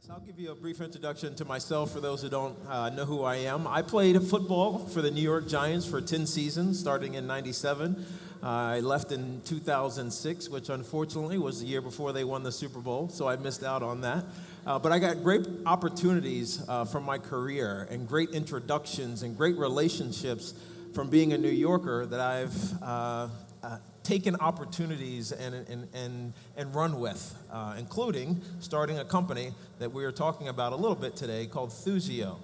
So I'll give you a brief introduction to myself for those who don't know who I am. I played football for the New York Giants for 10 seasons, starting in '97. I left in 2006, which unfortunately was the year before they won the Super Bowl, so I missed out on that. But I got great opportunities from my career and great introductions and great relationships from being a New Yorker that I've taken opportunities and run with, including starting a company that we are talking about a little bit today called Thuzio.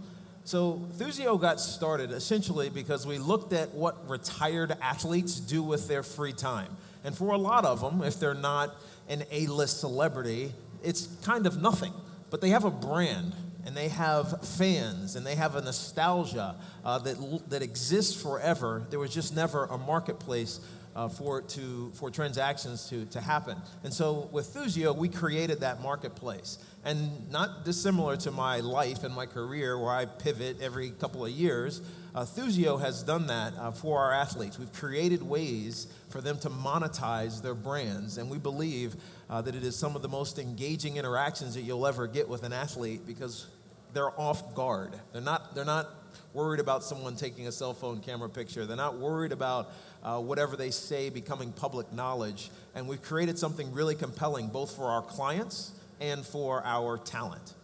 So Thuzio got started essentially because we looked at what retired athletes do with their free time. And for a lot of them, if they're not an A-list celebrity, it's kind of nothing. But they have a brand, and they have fans, and they have a nostalgia that exists forever. There was just never a marketplace for transactions to happen. And so with Thuzio, we created that marketplace. And not dissimilar to my life and my career where I pivot every couple of years, Thuzio has done that for our athletes. We've created ways for them to monetize their brands, and we believe that it is some of the most engaging interactions that you'll ever get with an athlete because they're off guard. They're not worried about someone taking a cell phone camera picture. They're not worried about whatever they say becoming public knowledge. And we've created something really compelling, both for our clients and for our talent.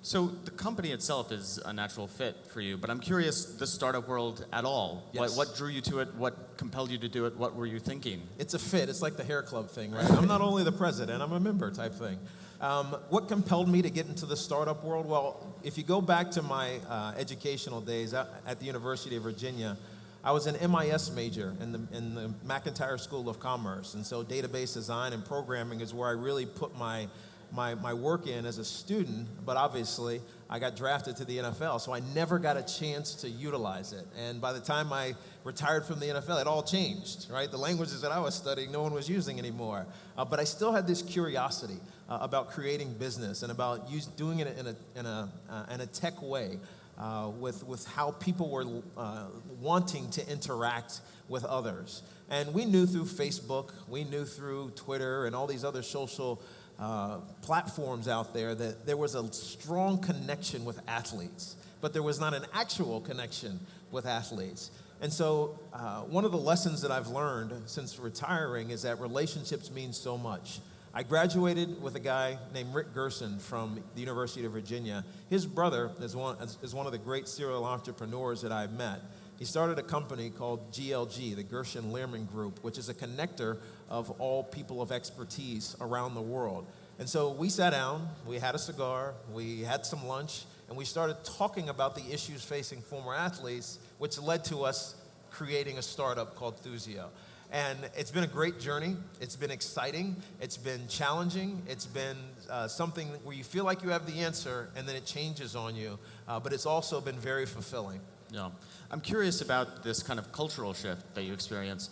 So the company itself is a natural fit for you, but I'm curious, the startup world at all. Yes. What drew you to it? What compelled you to do it? What were you thinking? It's a fit. It's like the hair club thing, right? I'm not only the president, I'm a member type thing. What compelled me to get into the startup world? Well, if you go back to my educational days at the University of Virginia, I was an MIS major in the McIntire School of Commerce, and so database design and programming is where I really put my work in as a student, but obviously I got drafted to the NFL, so I never got a chance to utilize it. And by the time I retired from the NFL, it all changed, right? The languages that I was studying, no one was using anymore. But I still had this curiosity about creating business and about doing it in a tech way. With how people were wanting to interact with others. And we knew through Facebook, we knew through Twitter and all these other social platforms out there that there was a strong connection with athletes, but there was not an actual connection with athletes. And so one of the lessons that I've learned since retiring is that relationships mean so much. I graduated with a guy named Rick Gerson from the University of Virginia. His brother is one of the great serial entrepreneurs that I've met. He started a company called GLG, the Gerson Lehrman Group, which is a connector of all people of expertise around the world. And so we sat down, we had a cigar, we had some lunch, and we started talking about the issues facing former athletes, which led to us creating a startup called Thuzio. And it's been a great journey. It's been exciting. It's been challenging. It's been something where you feel like you have the answer and then it changes on you. But it's also been very fulfilling. Yeah. I'm curious about this kind of cultural shift that you experience.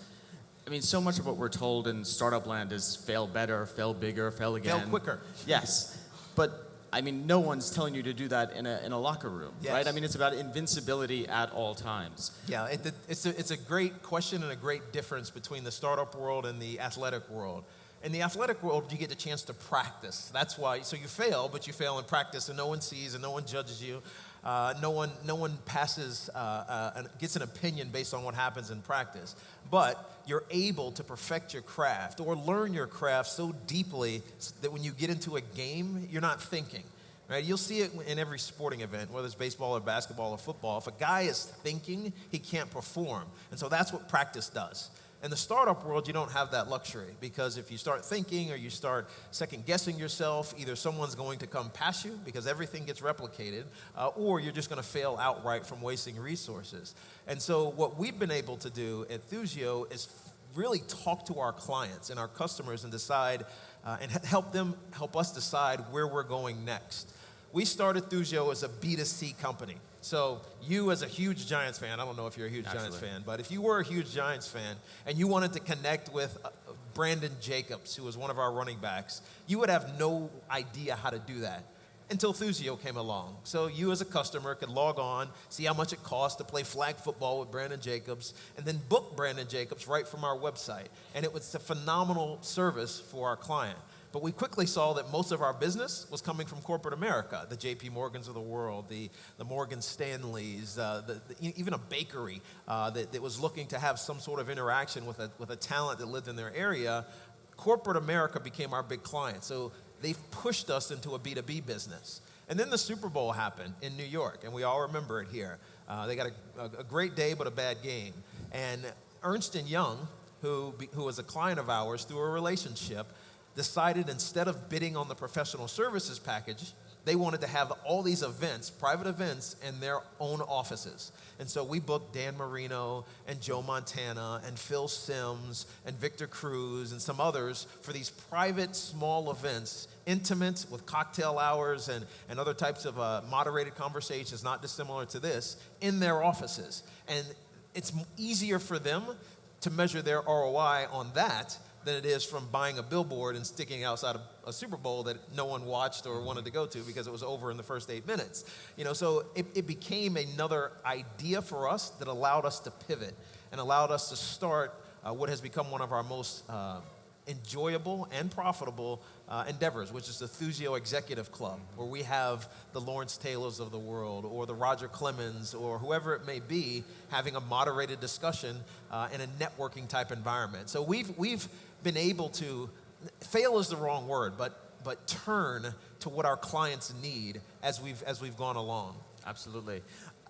I mean, so much of what we're told in startup land is fail better, fail bigger, fail again. Fail quicker. Yes. But I mean, no one's telling you to do that in a locker room, yes. Right? I mean, it's about invincibility at all times. Yeah, it's a great question and a great difference between the startup world and the athletic world. In the athletic world, you get the chance to practice. That's why, so you fail, but you fail in practice, and no one sees and no one judges you. No one passes and gets an opinion based on what happens in practice. But you're able to perfect your craft or learn your craft so deeply that when you get into a game, you're not thinking. Right? You'll see it in every sporting event, whether it's baseball or basketball or football. If a guy is thinking, he can't perform. And so that's what practice does. In the startup world, you don't have that luxury because if you start thinking or you start second-guessing yourself, either someone's going to come past you because everything gets replicated, or you're just going to fail outright from wasting resources. And so what we've been able to do at Thuzio is really talk to our clients and our customers and decide and help us decide where we're going next. We started Thuzio as a B2C company. So you as a huge Giants fan, I don't know if you're a huge Giants fan, but if you were a huge Giants fan and you wanted to connect with Brandon Jacobs, who was one of our running backs, you would have no idea how to do that until Thuzio came along. So you as a customer could log on, see how much it costs to play flag football with Brandon Jacobs, and then book Brandon Jacobs right from our website. And it was a phenomenal service for our client. But we quickly saw that most of our business was coming from corporate America, the JP Morgans of the world, the Morgan Stanleys, even a bakery that was looking to have some sort of interaction with a talent that lived in their area. Corporate America became our big client. So they've pushed us into a B2B business. And then the Super Bowl happened in New York, and we all remember it here. They got a great day, but a bad game. And Ernst & Young, who was a client of ours through a relationship, decided instead of bidding on the professional services package, they wanted to have all these events, private events, in their own offices. And so we booked Dan Marino and Joe Montana and Phil Simms and Victor Cruz and some others for these private small events, intimate with cocktail hours and other types of moderated conversations, not dissimilar to this, in their offices. And it's easier for them to measure their ROI on that than it is from buying a billboard and sticking outside of a Super Bowl that no one watched or wanted to go to because it was over in the first 8 minutes. So it became another idea for us that allowed us to pivot and allowed us to start what has become one of our most enjoyable and profitable endeavors, which is the Thuzio Executive Club, where we have the Lawrence Taylors of the world or the Roger Clemens or whoever it may be having a moderated discussion in a networking type environment. So we've been able to, fail is the wrong word, but turn to what our clients need as we've gone along. Absolutely.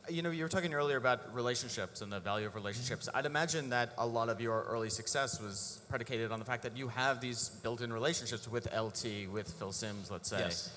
You were talking earlier about relationships and the value of relationships. I'd imagine that a lot of your early success was predicated on the fact that you have these built-in relationships with LT, with Phil Simms, let's say. Yes.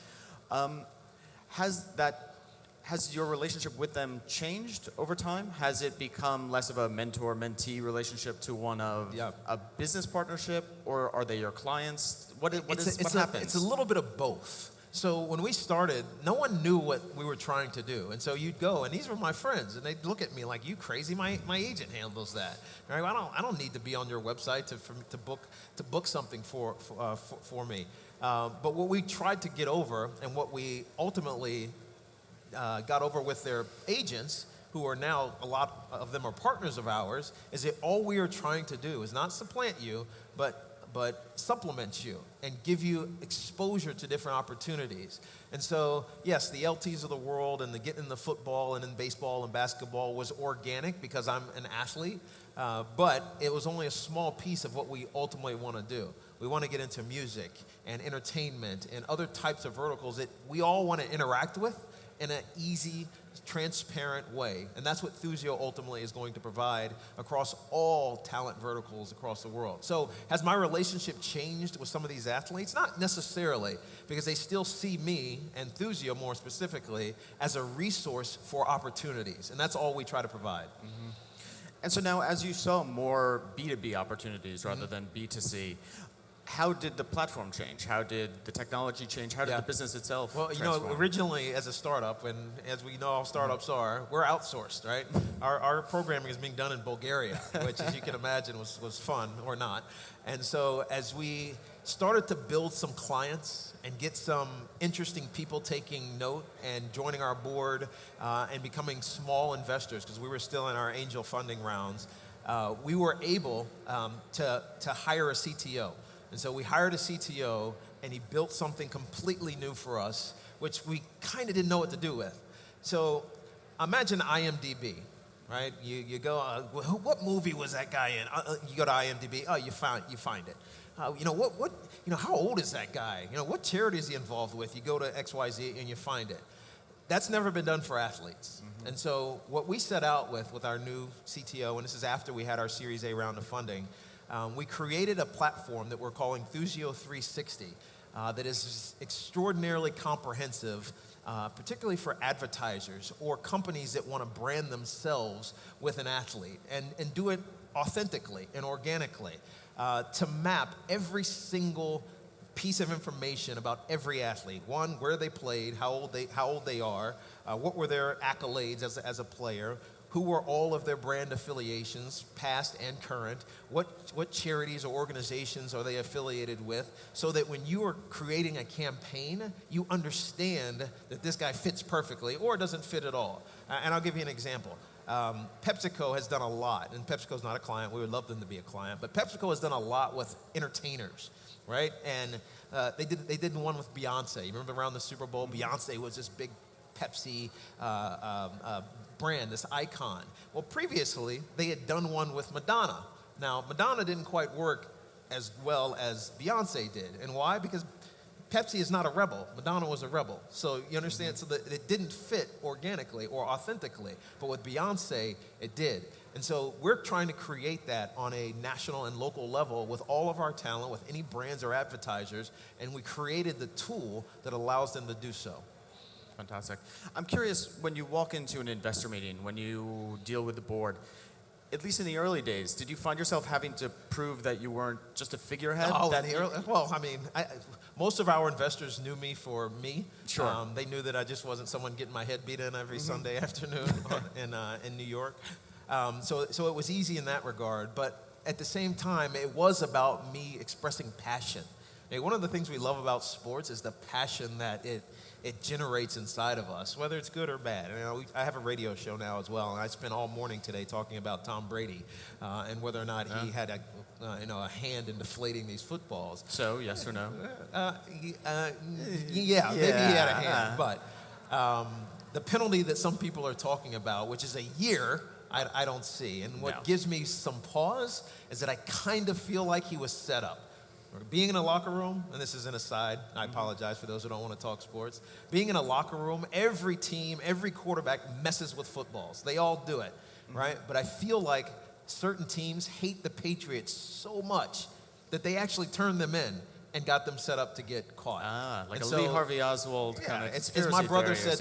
Has your relationship with them changed over time? Has it become less of a mentor-mentee relationship to one of a business partnership, or are they your clients? What happens? It's a little bit of both. So when we started, no one knew what we were trying to do. And so you'd go, and these were my friends, and they'd look at me like, you crazy? My agent handles that. Right? I don't need to be on your website to book something for me. But what we tried to get over, and what we ultimately got over with their agents, who are now, a lot of them are partners of ours, is that all we are trying to do is not supplant you, but supplement you and give you exposure to different opportunities. And so, yes, the LTs of the world and the getting in the football and in baseball and basketball was organic because I'm an athlete, but it was only a small piece of what we ultimately want to do. We want to get into music and entertainment and other types of verticals that we all want to interact with in an easy, transparent way. And that's what Thuzio ultimately is going to provide across all talent verticals across the world. So has my relationship changed with some of these athletes? Not necessarily, because they still see me, and Thuzio more specifically, as a resource for opportunities. And that's all we try to provide. Mm-hmm. And so now, as you saw more B2B opportunities rather than B2C, how did the platform change? How did the technology change? How did the business itself transform? Originally as a startup, and as we know all startups are, we're outsourced, right? Our programming is being done in Bulgaria, which, as you can imagine, was fun, or not. And so as we started to build some clients and get some interesting people taking note and joining our board and becoming small investors, because we were still in our angel funding rounds, we were able to hire a CTO. And so we hired a CTO, and he built something completely new for us, which we kind of didn't know what to do with. So imagine IMDb, right? You go, what movie was that guy in? You go to IMDb, you find it. How old is that guy? What charity is he involved with? You go to XYZ and you find it. That's never been done for athletes. Mm-hmm. And so what we set out with our new CTO, and this is after we had our Series A round of funding, we created a platform that we're calling Thuzio 360 that is extraordinarily comprehensive, particularly for advertisers or companies that want to brand themselves with an athlete and do it authentically and organically, to map every single piece of information about every athlete. One, where they played, how old they are, what were their accolades as a player, who were all of their brand affiliations, past and current, what charities or organizations are they affiliated with, so that when you are creating a campaign, you understand that this guy fits perfectly or doesn't fit at all. And I'll give you an example. PepsiCo has done a lot, and PepsiCo's not a client. We would love them to be a client, but PepsiCo has done a lot with entertainers. right? And they did one with Beyonce. You remember around the Super Bowl, Beyonce was this big Pepsi brand, this icon. Well, previously, they had done one with Madonna. Now, Madonna didn't quite work as well as Beyonce did. And why? Because Pepsi is not a rebel. Madonna was a rebel. So you understand? So that it didn't fit organically or authentically. But with Beyonce, it did. And so we're trying to create that on a national and local level with all of our talent, with any brands or advertisers. And we created the tool that allows them to do so. Fantastic. I'm curious, when you walk into an investor meeting, when you deal with the board, at least in the early days, did you find yourself having to prove that you weren't just a figurehead? Most of our investors knew me for me. Sure. They knew that I just wasn't someone getting my head beat in every Sunday afternoon in New York. So it was easy in that regard. But at the same time, it was about me expressing passion. One of the things we love about sports is the passion that it generates inside of us, whether it's good or bad. I have a radio show now as well, and I spent all morning today talking about Tom Brady and whether or not he had a hand in deflating these footballs. So, yes or no? Maybe he had a hand. But the penalty that some people are talking about, which is a year, I don't see. And what gives me some pause is that I kind of feel like he was set up. Being in a locker room, and this is an aside, I apologize for those who don't want to talk sports. Being in a locker room, every team, every quarterback messes with footballs. They all do it, right? But I feel like certain teams hate the Patriots so much that they actually turned them in and got them set up to get caught. Like Lee Harvey Oswald kind of as my brother said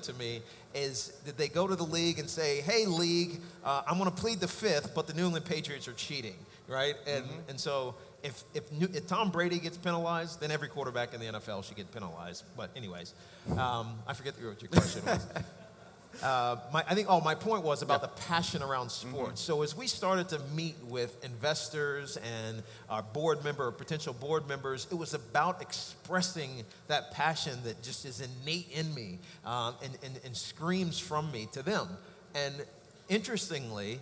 to me, did they go to the league and say, hey, league, I'm going to plead the fifth, but the New England Patriots are cheating, right? And so if Tom Brady gets penalized, then every quarterback in the NFL should get penalized. But anyways, I forget what your question was. My point was about the passion around sports. So as we started to meet with investors and our potential board members, it was about expressing that passion that just is innate in me and screams from me to them. And interestingly,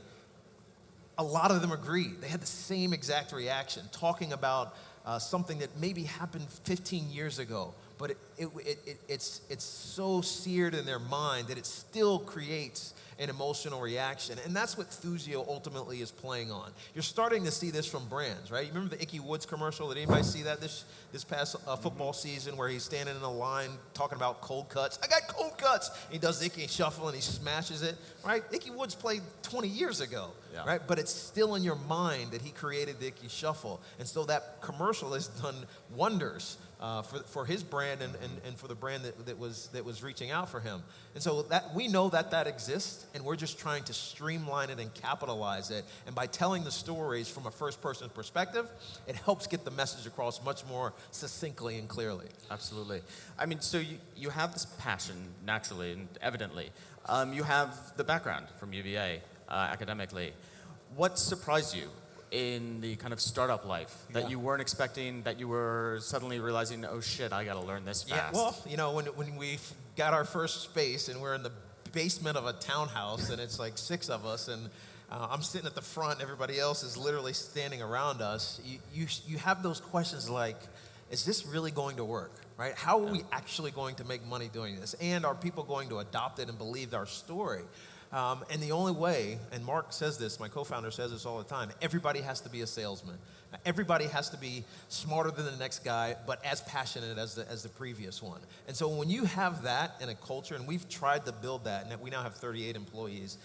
a lot of them agreed. They had the same exact reaction, talking about something that maybe happened 15 years ago, but it's so seared in their mind that it still creates an emotional reaction. And that's what Thuzio ultimately is playing on. You're starting to see this from brands, right? You remember the Icky Woods commercial? Did anybody see that this past football season where he's standing in a line talking about cold cuts? I got cold cuts. He does the Icky shuffle and he smashes it, right? Icky Woods played 20 years ago, right? But it's still in your mind that he created the Icky shuffle. And so that commercial has done wonders for his brand and for the brand that was reaching out for him. And so that we know that exists, and we're just trying to streamline it and capitalize it. And by telling the stories from a first-person perspective, it helps get the message across much more succinctly and clearly. Absolutely. I mean, so you have this passion naturally and evidently. You have the background from UVA academically. What surprised you in the kind of startup life that you weren't expecting, that you were suddenly realizing, oh shit, I got to learn this fast? Yeah, well, when we got our first space and we're in the basement of a townhouse and it's like 6 of us and I'm sitting at the front, everybody else is literally standing around us, you have those questions like, is this really going to work, right? How are we actually going to make money doing this? And are people going to adopt it and believe our story? And the only way, and Mark says this, my co-founder says this all the time, everybody has to be a salesman. Everybody has to be smarter than the next guy, but as passionate as the previous one. And so when you have that in a culture, and we've tried to build that, and we now have 38 employees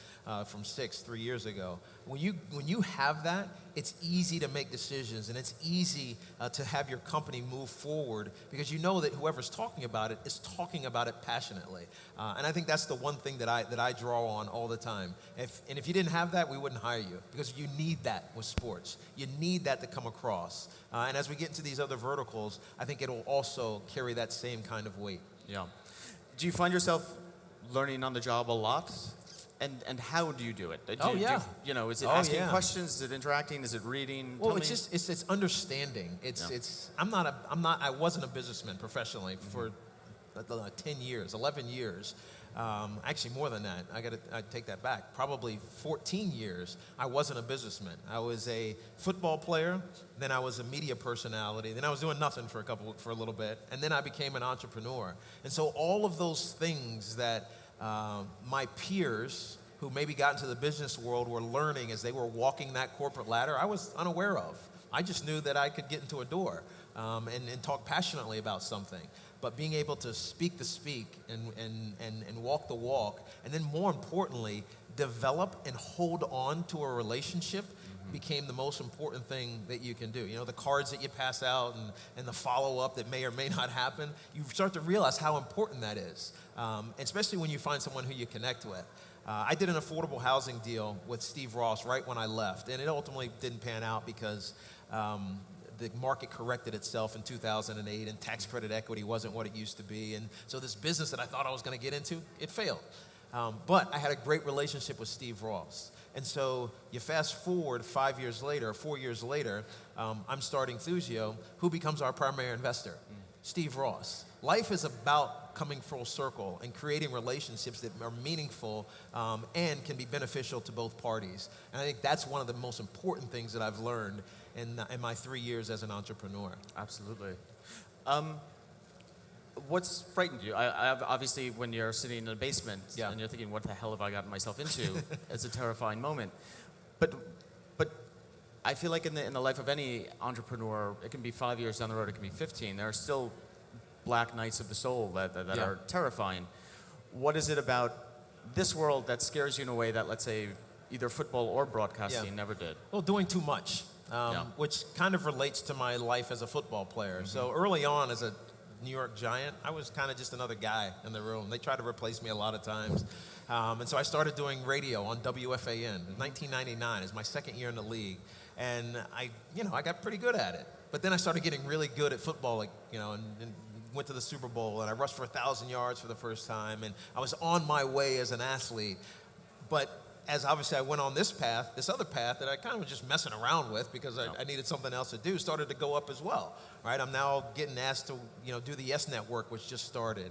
from 6 3 years ago. When you have that, it's easy to make decisions, and it's easy to have your company move forward because you know that whoever's talking about it is talking about it passionately. And I think that's the one thing that I draw on all the time. If you didn't have that, we wouldn't hire you because you need that with sports. You need that to come across. And as we get into these other verticals, I think it'll also carry that same kind of weight. Yeah. Do you find yourself learning on the job a lot? And how do you do it? Is it asking questions? Is it interacting? Is it reading? Well, it's understanding. I wasn't a businessman professionally for 10 years, 11 years. Actually, more than that. I take that back. Probably 14 years, I wasn't a businessman. I was a football player, then I was a media personality, then I was doing nothing for a little bit, and then I became an entrepreneur. And so all of those things that my peers who maybe got into the business world were learning as they were walking that corporate ladder, I was unaware of. I just knew that I could get into a door and talk passionately about something. But being able to speak the speak and walk the walk, and then more importantly, develop and hold on to a relationship became the most important thing that you can do. You know, the cards that you pass out and the follow-up that may or may not happen, you start to realize how important that is, especially when you find someone who you connect with. I did an affordable housing deal with Steve Ross right when I left, and it ultimately didn't pan out because the market corrected itself in 2008, and tax credit equity wasn't what it used to be. And so this business that I thought I was going to get into, it failed. But I had a great relationship with Steve Ross. And so you fast forward 4 years later, I'm starting Thuzio, who becomes our primary investor, Steve Ross. Life is about coming full circle and creating relationships that are meaningful and can be beneficial to both parties. And I think that's one of the most important things that I've learned in my 3 years as an entrepreneur. Absolutely. What's frightened you? Obviously, when you're sitting in a basement and you're thinking, what the hell have I gotten myself into? It's a terrifying moment. But I feel like in the life of any entrepreneur, it can be 5 years down the road, it can be 15. There are still black nights of the soul that are terrifying. What is it about this world that scares you in a way that, let's say, either football or broadcasting never did? Well, doing too much, which kind of relates to my life as a football player. So early on as a New York Giant, I was kind of just another guy in the room. They tried to replace me a lot of times. And so I started doing radio on WFAN in 1999 as my second year in the league. And I got pretty good at it. But then I started getting really good at football, and went to the Super Bowl, and I rushed for 1,000 yards for the first time, and I was on my way as an athlete. But as obviously I went on this other path that I kind of was just messing around with because I needed something else to do, started to go up as well, right? I'm now getting asked to, do the Yes Network, which just started.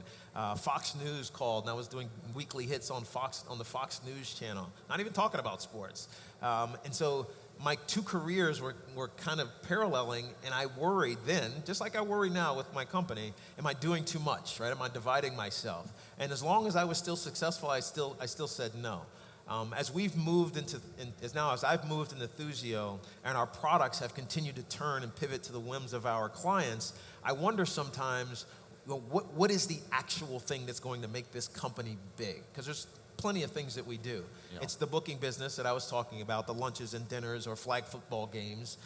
Fox News called, and I was doing weekly hits on the Fox News channel, not even talking about sports. And so my two careers were kind of paralleling, and I worried then, just like I worry now with my company, am I doing too much, right? Am I dividing myself? And as long as I was still successful, I still said no. As I've moved into Thuzio, and our products have continued to turn and pivot to the whims of our clients, I wonder sometimes, what is the actual thing that's going to make this company big? Because there's plenty of things that we do. Yeah. It's the booking business that I was talking about, the lunches and dinners or flag football games.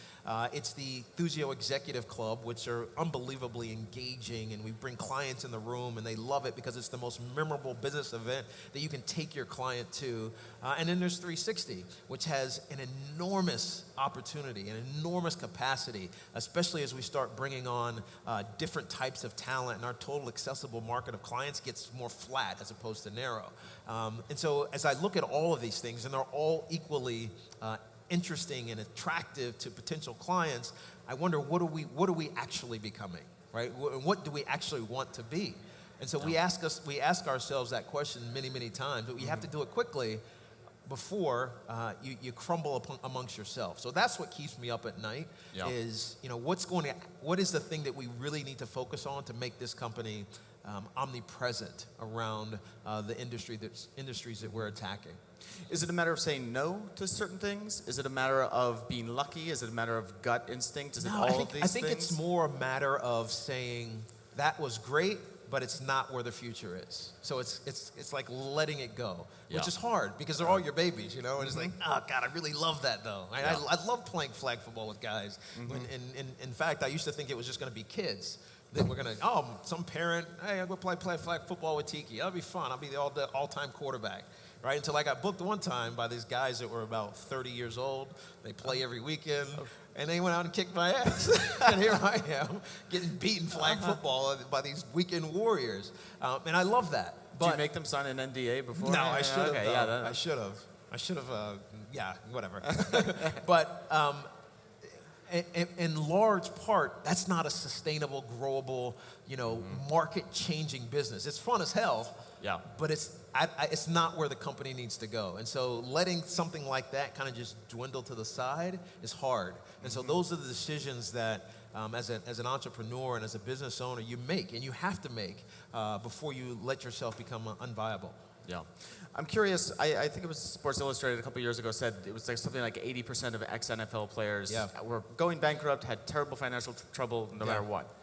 It's the Thuzio Executive Club, which are unbelievably engaging, and we bring clients in the room, and they love it because it's the most memorable business event that you can take your client to. And then there's 360, which has an enormous opportunity, an enormous capacity, especially as we start bringing on different types of talent, and our total accessible market of clients gets more flat as opposed to narrow. And so as I look at all of these things, and they're all equally interesting and attractive to potential clients, I wonder what are we actually becoming, right? What do we actually want to be? And so we ask ourselves that question many, many times, but we have to do it quickly before you crumble amongst yourself. So that's what keeps me up at night. Is what is the thing that we really need to focus on to make this company omnipresent around the industries that we're attacking. Is it a matter of saying no to certain things? Is it a matter of being lucky? Is it a matter of gut instinct? Is it all of these things? I think it's more a matter of saying that was great, but it's not where the future is. So it's like letting it go, which is hard because they're all your babies, and it's like, oh God, I really love that though. I love playing flag football with guys. In fact, I used to think it was just going to be kids. Then we're going to, some parent, hey, I'm going to play flag football with Tiki. That'll be fun. I'll be the all-time quarterback, right? Until I got booked one time by these guys that were about 30 years old. They play every weekend, and they went out and kicked my ass. And here I am getting beaten flag football by these weekend warriors. And I love that. But did you make them sign an NDA before? No, I should have. Okay, I should have. Whatever. But in large part, that's not a sustainable, growable, market-changing business. It's fun as hell, but it's not where the company needs to go. And so letting something like that kind of just dwindle to the side is hard. And so those are the decisions that, as an entrepreneur and as a business owner, you make, and you have to make before you let yourself become unviable. Yeah. I'm curious, I think it was Sports Illustrated a couple years ago said it was like something like 80% of ex-NFL players were going bankrupt, had terrible financial trouble no matter what.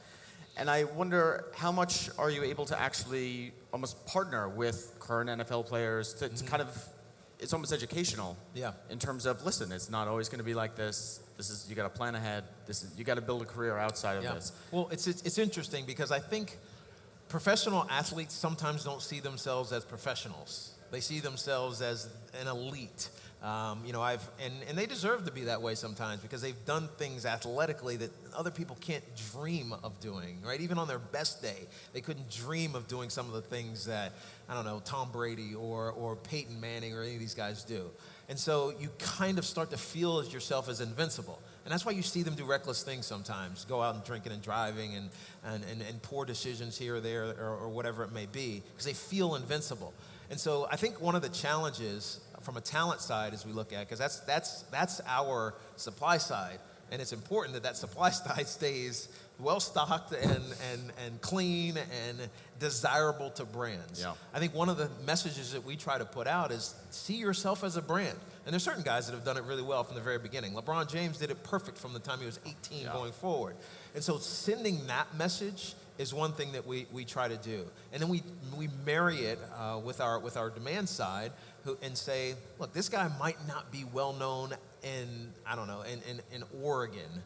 And I wonder, how much are you able to actually almost partner with current NFL players to kind of, it's almost educational in terms of, listen, it's not always going to be like this. You got to plan ahead. You got to build a career outside of this. Well, it's interesting because I think professional athletes sometimes don't see themselves as professionals. They see themselves as an elite. And they deserve to be that way sometimes because they've done things athletically that other people can't dream of doing, right? Even on their best day, they couldn't dream of doing some of the things that, Tom Brady or Peyton Manning or any of these guys do. And so you kind of start to feel yourself as invincible. And that's why you see them do reckless things sometimes, go out and drinking and driving and poor decisions here or there or whatever it may be, because they feel invincible. And so I think one of the challenges from a talent side as we look at, because that's our supply side, and it's important that supply side stays well-stocked and clean and desirable to brands. Yeah. I think one of the messages that we try to put out is see yourself as a brand. And there's certain guys that have done it really well from the very beginning. LeBron James did it perfect from the time he was 18 going forward. And so sending that message is one thing that we try to do. And then we marry it with our demand side and say, look, this guy might not be well known in Oregon,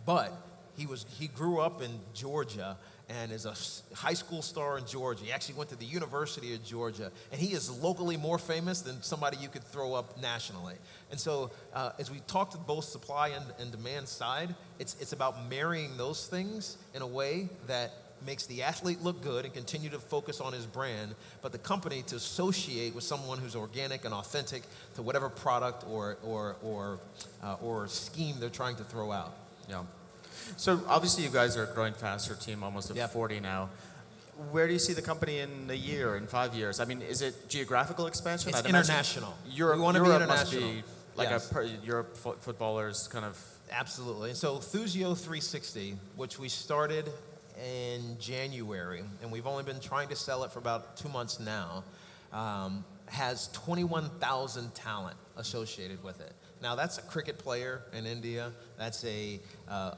but he grew up in Georgia and is a high school star in Georgia. He actually went to the University of Georgia, and he is locally more famous than somebody you could throw up nationally. And so as we talk to both supply and demand side, it's about marrying those things in a way that makes the athlete look good and continue to focus on his brand, but the company to associate with someone who's organic and authentic to whatever product or scheme they're trying to throw out. Yeah. So obviously you guys are growing fast. Your team almost at 40 now. Where do you see the company in a year, in 5 years? I mean, is it geographical expansion? It's international. We want to be international. Must be like Europe footballers kind of. Absolutely. And so Thuzio 360, which we started in January, and we've only been trying to sell it for about 2 months now, has 21,000 talent associated with it. Now, that's a cricket player in India. That's a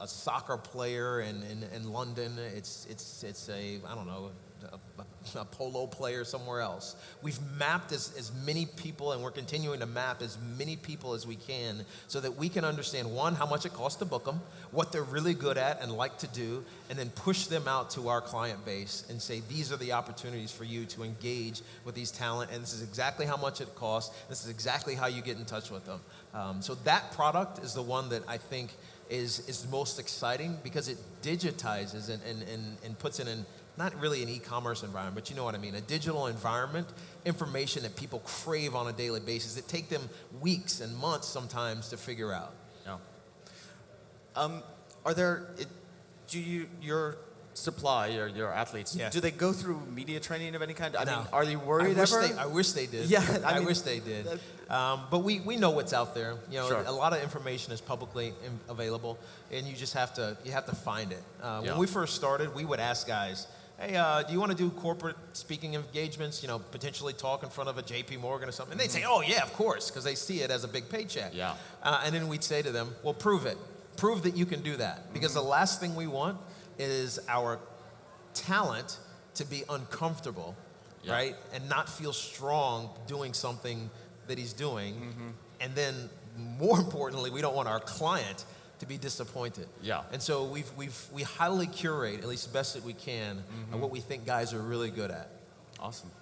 soccer player in London. It's a polo player somewhere else. We've mapped as many people, and we're continuing to map as many people as we can so that we can understand, one, how much it costs to book them, what they're really good at and like to do, and then push them out to our client base and say, these are the opportunities for you to engage with these talent, and this is exactly how much it costs. This is exactly how you get in touch with them. So that product is the one that I think is most exciting because it digitizes and puts it in not really an e-commerce environment, but you know what I mean, a digital environment, information that people crave on a daily basis that take them weeks and months sometimes to figure out. Yeah. Your supply, your athletes, do they go through media training of any kind? I mean, are they worried ever? I wish they did. Yeah, I wish they did. But we know what's out there. Sure. A lot of information is publicly available, and you just have to find it. When we first started, we would ask guys, hey, do you want to do corporate speaking engagements, potentially talk in front of a JP Morgan or something? And they'd say, oh, yeah, of course, because they see it as a big paycheck. Yeah. And then we'd say to them, well, prove it. Prove that you can do that. Because the last thing we want is our talent to be uncomfortable, right? And not feel strong doing something that he's doing. And then, more importantly, we don't want our client to be disappointed. Yeah. And so we highly curate, at least the best that we can, what we think guys are really good at. Awesome.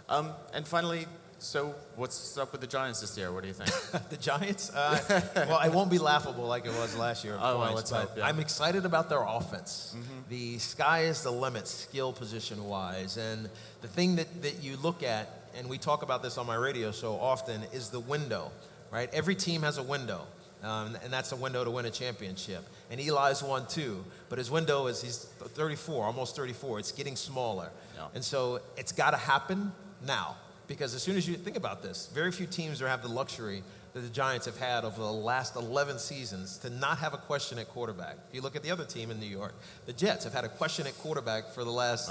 And finally, so what's up with the Giants this year? What do you think? The Giants? Well, it won't be laughable like it was last year. Let's hope. Yeah. I'm excited about their offense. The sky is the limit, skill position-wise. And the thing that you look at, and we talk about this on my radio so often, is the window, right? Every team has a window. and that's a window to win a championship. And Eli's won too, but his window is he's 34, almost 34. It's getting smaller. Yeah. And so it's got to happen now, because as soon as you think about this, very few teams have the luxury that the Giants have had over the last 11 seasons to not have a question at quarterback. If you look at the other team in New York, the Jets have had a question at quarterback for the last,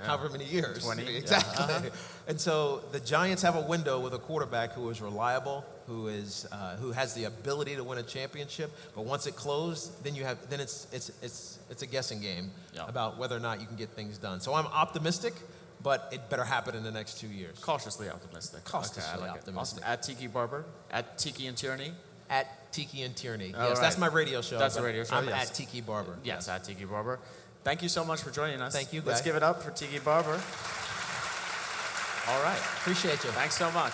however many years. 20. Exactly. Yeah. And so the Giants have a window with a quarterback who is reliable, who has the ability to win a championship. But once it closed, then it's a guessing game about whether or not you can get things done. So I'm optimistic, but it better happen in the next 2 years. Cautiously optimistic. Cautiously I like optimistic. It. Awesome. At Tiki Barber, at Tiki and Tierney. At Tiki and Tierney. All Yes, right. that's my radio show. That's the radio show, I'm yes. at Tiki Barber. Yes, at Tiki Barber. Thank you so much for joining us. Thank you, Let's guys. give it up for Tiki Barber. All right. Appreciate you. Thanks so much.